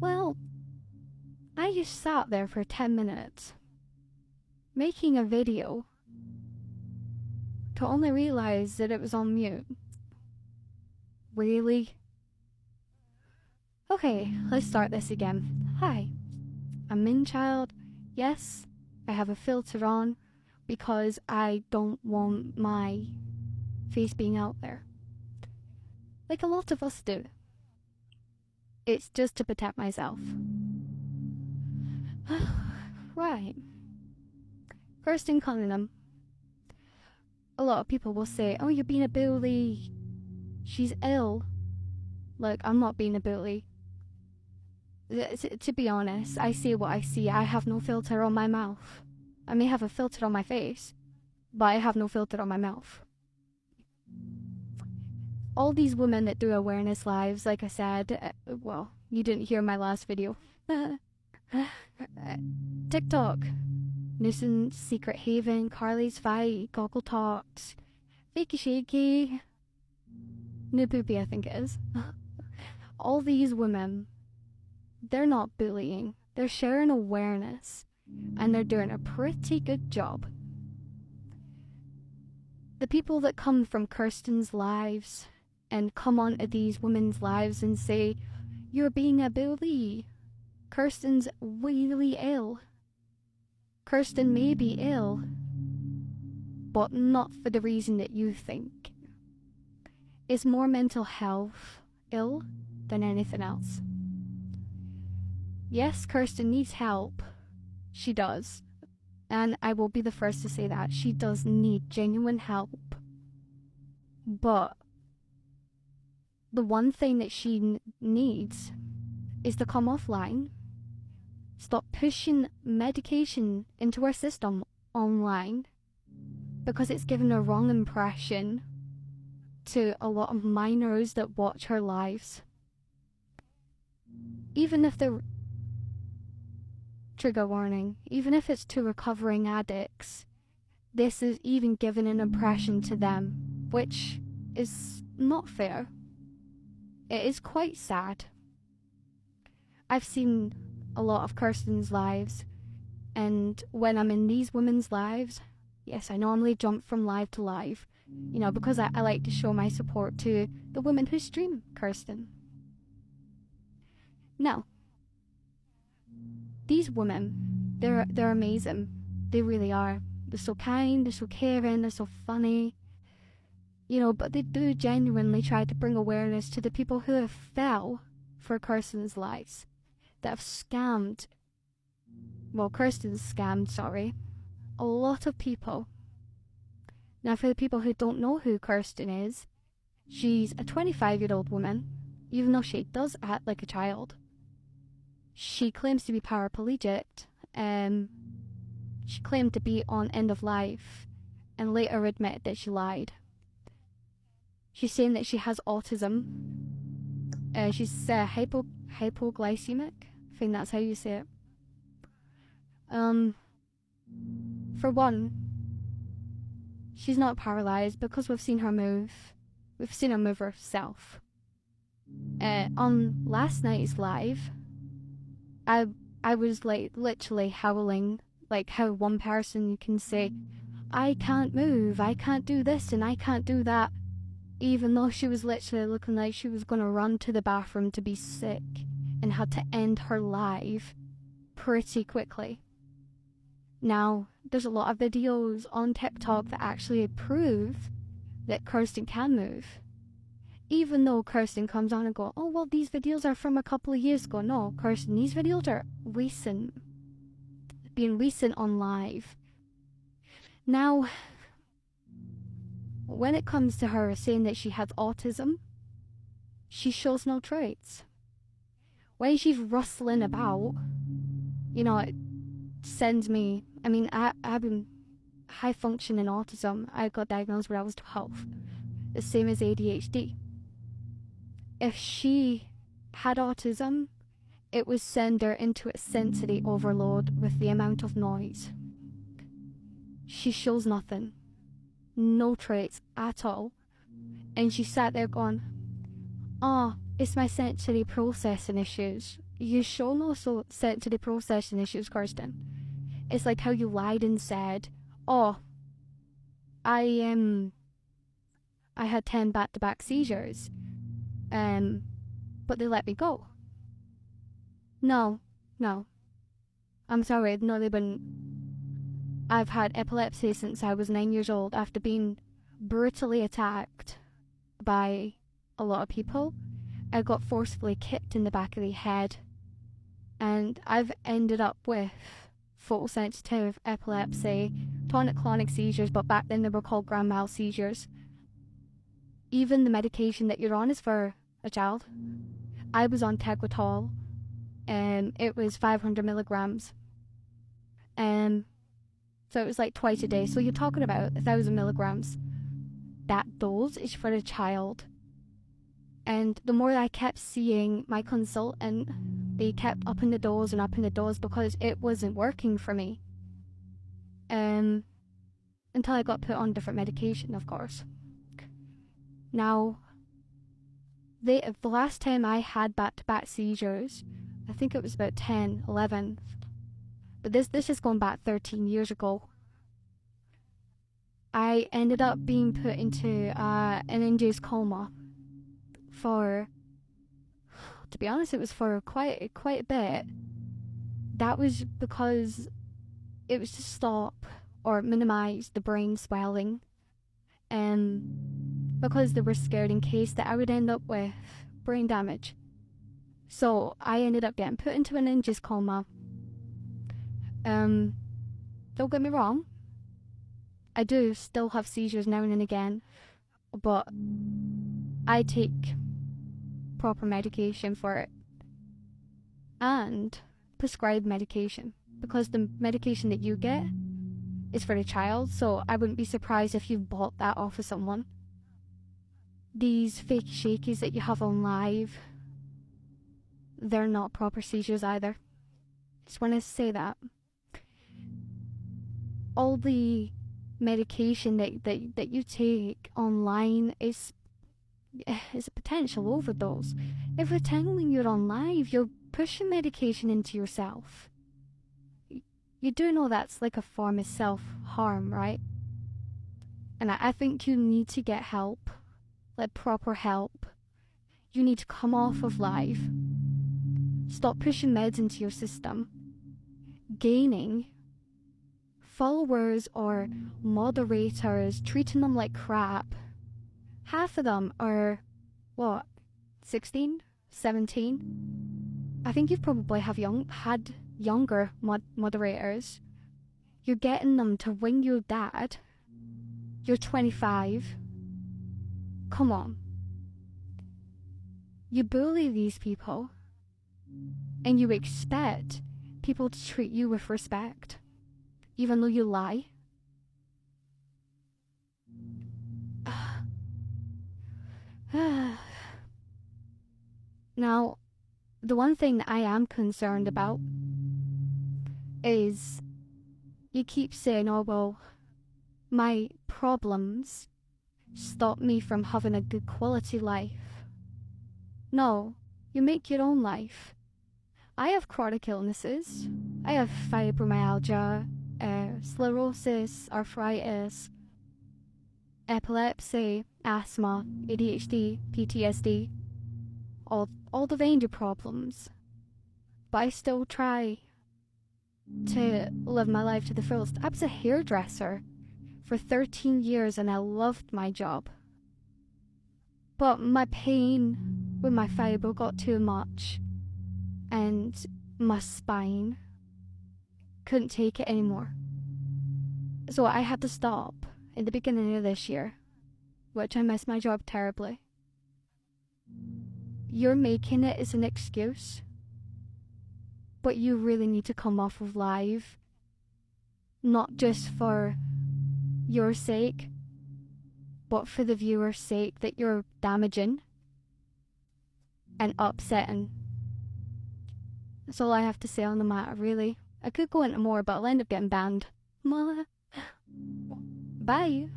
Well, I just sat there for 10 minutes making a video to only realize that it was on mute. Really? Okay, let's start this again. Hi, I'm Minchild. Yes, I have a filter on because I don't want my face being out there. Like a lot of us do. It's just to protect myself. Right. Kirsten Cunningham. A lot of people will say, oh, you're being a bully. She's ill. Look, I'm not being a bully. To be honest, I see what I see. I have no filter on my mouth. I may have a filter on my face, but I have no filter on my mouth. All these women that do awareness lives, like I said, well, you didn't hear my last video. TikTok, Nuisance, Secret Haven, Carly's Fight, Goggle Talks, Fakey Shaky, New Poopy, I think it is. All these women, they're not bullying. They're sharing awareness, and they're doing a pretty good job. The people that come from Kirsten's lives and come onto these women's lives and say, you're being a bully. Kirsten's really ill. Kirsten may be ill, but not for the reason that you think. It's more mental health ill than anything else. Yes, Kirsten needs help. She does. And I will be the first to say that. She does need genuine help. But the one thing that she needs is to come offline. Stop pushing medication into her system online, because it's given a wrong impression to a lot of minors that watch her lives. Even if they're, trigger warning, even if it's to recovering addicts, this is even giving an impression to them, which is not fair. It is quite sad. I've seen a lot of Kirsten's lives, and when I'm in these women's lives, yes, I normally jump from live to live, you know, because I like to show my support to the women who stream Kirsten. Now, these women, they're amazing. They really are. They're so kind, they're so caring, they're so funny. You know, but they do genuinely try to bring awareness to the people who have fell for Kirsten's lies. That have scammed. Well, Kirsten's scammed, sorry. A lot of people. Now, for the people who don't know who Kirsten is, she's a 25-year-old woman, even though she does act like a child. She claims to be paraplegic. She claimed to be on end of life, and later admitted that she lied. She's saying that she has autism. She's hypoglycemic. I think that's how you say it. For one, she's not paralyzed because we've seen her move. We've seen her move herself. On last night's live, I was like literally howling, like how one person can say, I can't move, I can't do this, and I can't do that, even though she was literally looking like she was going to run to the bathroom to be sick and had to end her live pretty quickly. Now, there's a lot of videos on TikTok that actually prove that Kirsten can move. Even though Kirsten comes on and go, oh, well, these videos are from a couple of years ago. No, Kirsten, these videos are recent. Being recent on live. Now, when it comes to her saying that she has autism, she shows no traits. When she's rustling about, you know, it sends me, I mean, I've been high functioning autism. I got diagnosed when I was 12. The same as ADHD. If she had autism, it would send her into a sensory overload with the amount of noise. She shows nothing. No traits at all. And she sat there going, oh, it's my sensory processing issues. you should also sit to the processing issues, Kirsten. It's like how you lied and said, oh, I had 10 back-to-back seizures, but they let me go. No, I'm sorry, no, they wouldn't. I've had epilepsy since I was 9 years old after being brutally attacked by a lot of people. I got forcefully kicked in the back of the head, and I've ended up with photosensitive epilepsy, tonic-clonic seizures, but back then they were called grand mal seizures. Even the medication that you're on is for a child. I was on Tegretol, and it was 500 milligrams. So it was like twice a day. So you're talking about 1,000 milligrams. That dose is for a child. And the more I kept seeing my consultant, they kept upping the dose because it wasn't working for me. Until I got put on different medication, of course. Now, the last time I had back-to-back seizures, I think it was about 10, 11. But this is going back 13 years ago. I ended up being put into an induced coma for, to be honest, it was for quite a bit. That was because it was to stop or minimize the brain swelling, because they were scared in case that I would end up with brain damage. So I ended up getting put into an induced coma. Don't get me wrong, I do still have seizures now and again, but I take proper medication for it and prescribed medication, because the medication that you get is for the child, so I wouldn't be surprised if you've bought that off of someone. These fake shakies that you have on live, they're not proper seizures either. Just want to say that. All the medication that you take online is a potential overdose. Every time when you're on live, you're pushing medication into yourself. You do know that's like a form of self-harm, right? And I think you need to get help, like proper help. You need to come off of live. Stop pushing meds into your system. Gaining followers or moderators, treating them like crap. Half of them are, 16, 17? I think you've probably had younger moderators. You're getting them to ring your dad. You're 25. Come on. You bully these people, and you expect people to treat you with respect, even though you lie. Now, the one thing that I am concerned about is you keep saying, oh, well, my problems stop me from having a good quality life. No, you make your own life. I have chronic illnesses. I have fibromyalgia, sclerosis, arthritis, epilepsy, asthma, ADHD, PTSD, all the danger problems. But I still try to live my life to the fullest. I was a hairdresser for 13 years and I loved my job. But my pain with my fibro got too much, and my spine couldn't take it anymore. So I had to stop in the beginning of this year, which I missed my job terribly. You're making it as an excuse, but you really need to come off of live, not just for your sake, but for the viewer's sake, that you're damaging and upsetting. That's all I have to say on the matter, really. I could go into more, but I'll end up getting banned. Bye.